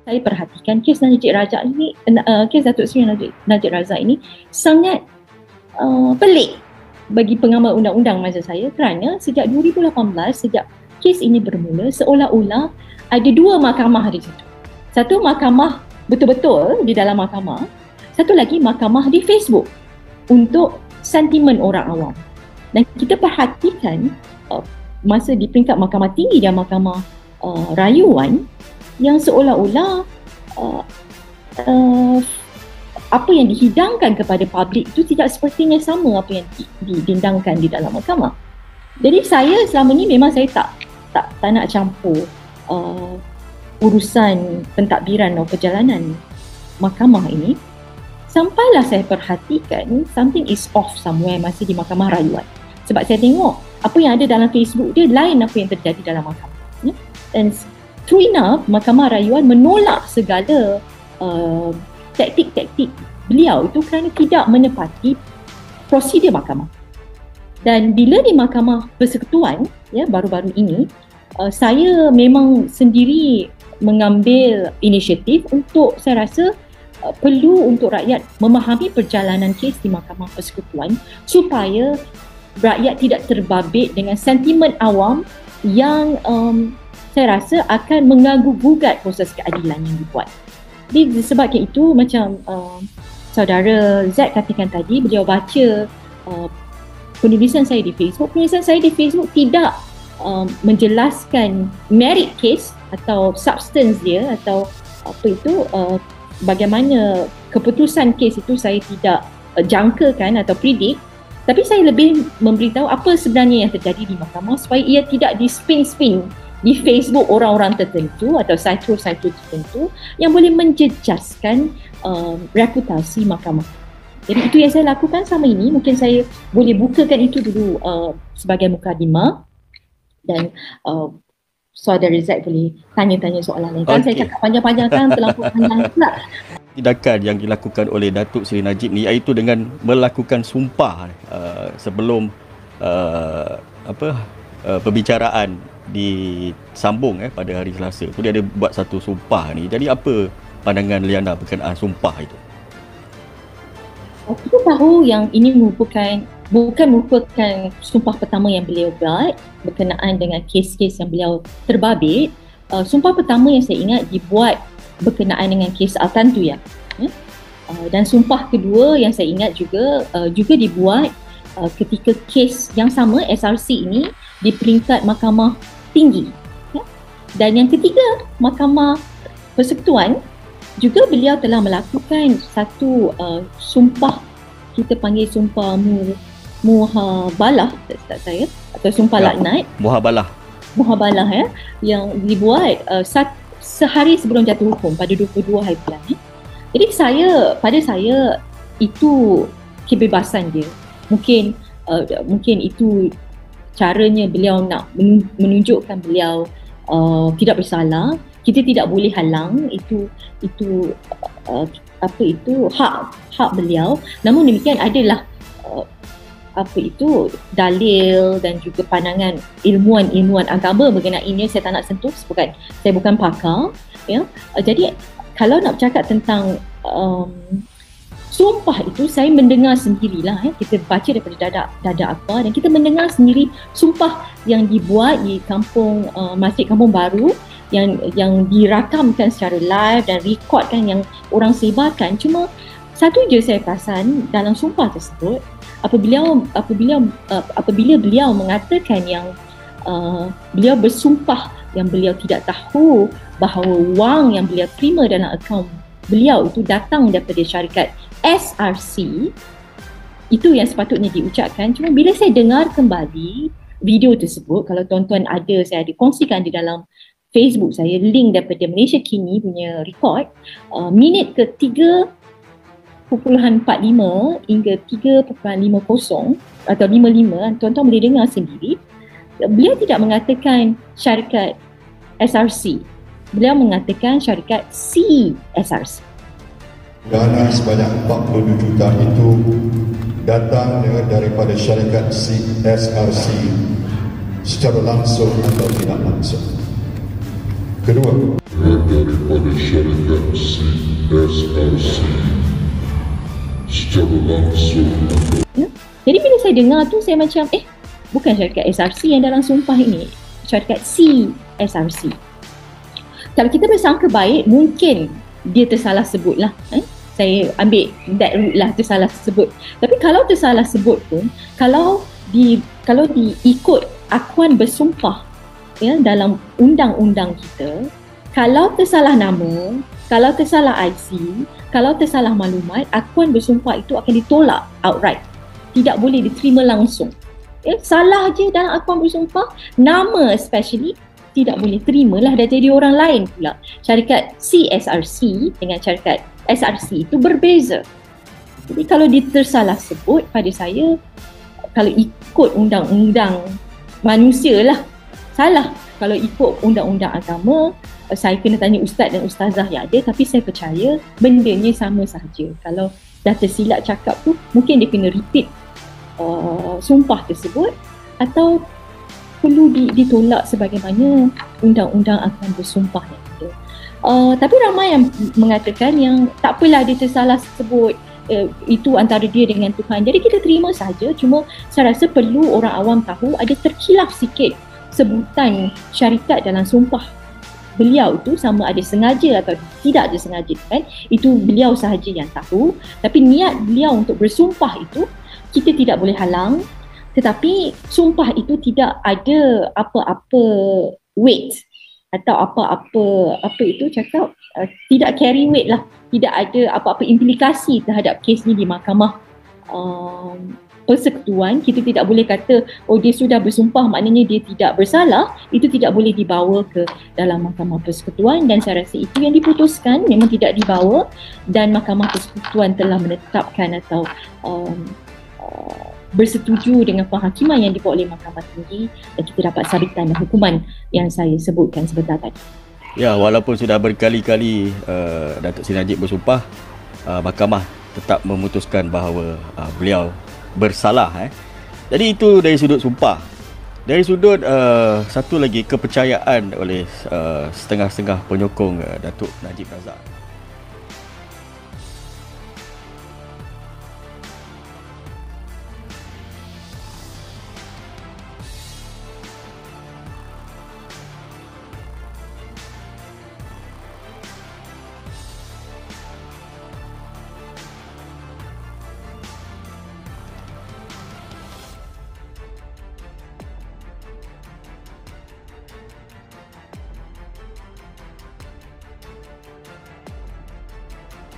saya perhatikan kes Najib Razak ini, kes Datuk Seri Najib Razak ini sangat pelik bagi pengamal undang-undang macam saya, kerana sejak 2018, sejak kes ini bermula, seolah-olah ada dua mahkamah di situ. Satu mahkamah betul-betul di dalam mahkamah, satu lagi mahkamah di Facebook untuk sentimen orang awam. Dan kita perhatikan masa di peringkat mahkamah tinggi dan mahkamah rayuan, yang seolah-olah apa yang dihidangkan kepada publik itu tidak sepertinya sama apa yang didendangkan di dalam mahkamah. Jadi saya selama ni memang saya tak nak campur urusan pentadbiran atau perjalanan mahkamah ini, sampailah saya perhatikan something is off somewhere masih di mahkamah rayuan. Sebab saya tengok apa yang ada dalam Facebook dia lain apa yang terjadi dalam mahkamah. Dan true enough, mahkamah rayuan menolak segala taktik-taktik beliau itu kerana tidak menepati prosedur mahkamah. Dan bila di mahkamah persekutuan baru-baru ini, saya memang sendiri mengambil inisiatif untuk, saya rasa perlu untuk rakyat memahami perjalanan kes di mahkamah persekutuan supaya rakyat tidak terbabit dengan sentimen awam yang saya rasa akan mengganggu-gugat proses keadilan yang dibuat. Jadi sebabnya itu, macam saudara Zack katakan tadi, beliau baca penulisan saya di Facebook. Penulisan saya di Facebook tidak menjelaskan merit case atau substance dia atau apa itu, bagaimana keputusan kes itu saya tidak jangkakan atau predict, tapi saya lebih memberitahu apa sebenarnya yang terjadi di mahkamah supaya ia tidak di-spin di Facebook orang-orang tertentu atau saitur-saitur tertentu yang boleh menjejaskan reputasi mahkamah. Jadi itu yang saya lakukan selama ini. Mungkin saya boleh bukakan itu dulu sebagai mukadimah, dan saudara Zack boleh tanya-tanya soalan lain. Kan saya cakap panjang-panjang kan, terlampau panjang pula. Tindakan yang dilakukan oleh Datuk Seri Najib ni iaitu dengan melakukan sumpah sebelum perbicaraan disambung pada hari Selasa tu, dia ada buat satu sumpah ni. Jadi apa pandangan Liana berkenaan sumpah itu? Kita tahu yang ini bukan merupakan sumpah pertama yang beliau buat berkenaan dengan kes-kes yang beliau terbabit. Sumpah pertama yang saya ingat dibuat berkenaan dengan kes Altantu ya. Dan sumpah kedua yang saya ingat juga dibuat ketika kes yang sama SRC ini di peringkat mahkamah tinggi. Dan yang ketiga, mahkamah persekutuan juga beliau telah melakukan satu sumpah, kita panggil sumpah muhabalah tak saya, atau sumpah laknat. Muhabalah yang dibuat sehari sebelum jatuh hukum pada 22 hari bulan. Jadi pada saya itu kebebasan dia. Mungkin itu caranya beliau nak menunjukkan beliau tidak bersalah. Kita tidak boleh halang, itu hak beliau. Namun demikian adalah dalil dan juga pandangan ilmuwan agama mengenainya. Saya tak nak sentuh sebab saya bukan pakar ya. Jadi kalau nak bercakap tentang sumpah itu, saya mendengar sendirilah kita baca daripada dada akbar dan kita mendengar sendiri sumpah yang dibuat di Masjid Kampung Baru yang dirakamkan secara live dan rekodkan, yang orang sebarkan. Cuma satu je saya perasan dalam sumpah tersebut, apabila beliau mengatakan yang beliau bersumpah yang beliau tidak tahu bahawa wang yang beliau terima dalam akaun beliau itu datang daripada syarikat SRC, itu yang sepatutnya diucapkan. Cuma bila saya dengar kembali video tersebut, kalau tuan-tuan ada, saya ada kongsikan di dalam Facebook saya, link daripada Malaysia Kini punya record, minit ke 3.45 hingga 3.50 atau 55, tuan-tuan boleh dengar sendiri. Beliau tidak mengatakan syarikat SRC, beliau mengatakan syarikat CSRC. Dana sebanyak 42 juta itu datang daripada syarikat CSRC secara langsung atau tidak langsung. Kedua, daripada syarikat CSRC secara langsung. Jadi bila saya dengar tu saya macam bukan syarikat SRC yang dalam sumpah ini, syarikat CSRC. Kalau kita bersangka baik, mungkin dia tersalah sebut lah. Saya ambil that route lah, tersalah sebut. Tapi kalau tersalah sebut pun, kalau diikut akuan bersumpah dalam undang-undang kita, kalau tersalah nama, kalau tersalah IC, kalau tersalah maklumat, akuan bersumpah itu akan ditolak outright. Tidak boleh diterima langsung. Salah je dalam akuan bersumpah, nama especially tidak boleh terimalah, dah jadi orang lain pula. Syarikat CSRC dengan syarikat SRC itu berbeza. Jadi kalau dia tersalah sebut, pada saya, kalau ikut undang-undang manusia lah, salah. Kalau ikut undang-undang agama, saya kena tanya ustaz dan ustazah yang ada, tapi saya percaya bendanya sama sahaja. Kalau dah tersilap cakap tu, mungkin dia kena repeat sumpah tersebut atau perlu ditolak sebagaimana undang-undang akan bersumpah yang ada. Tapi ramai yang mengatakan yang tak apalah dia tersalah sebut, itu antara dia dengan Tuhan. Jadi kita terima saja, cuma saya rasa perlu orang awam tahu ada terkhilaf sikit sebutan syarikat dalam sumpah beliau itu, sama ada sengaja atau tidak disengaja kan, itu beliau sahaja yang tahu. Tapi niat beliau untuk bersumpah itu kita tidak boleh halang, tetapi sumpah itu tidak ada apa-apa weight atau apa itu cakap tidak carry weight lah, tidak ada apa-apa implikasi terhadap kes ni di mahkamah persekutuan. Kita tidak boleh kata dia sudah bersumpah maknanya dia tidak bersalah, itu tidak boleh dibawa ke dalam mahkamah persekutuan, dan saya rasa itu yang diputuskan memang tidak dibawa, dan mahkamah persekutuan telah menetapkan atau bersetuju dengan penghakiman yang dibuat oleh Mahkamah Tinggi, dan kita dapat sabitan dan hukuman yang saya sebutkan sebentar tadi. Ya, walaupun sudah berkali-kali Datuk Seri Najib bersumpah, mahkamah tetap memutuskan bahawa beliau bersalah. Jadi itu dari sudut sumpah. Dari sudut satu lagi, kepercayaan oleh setengah-setengah penyokong Datuk Najib Razak.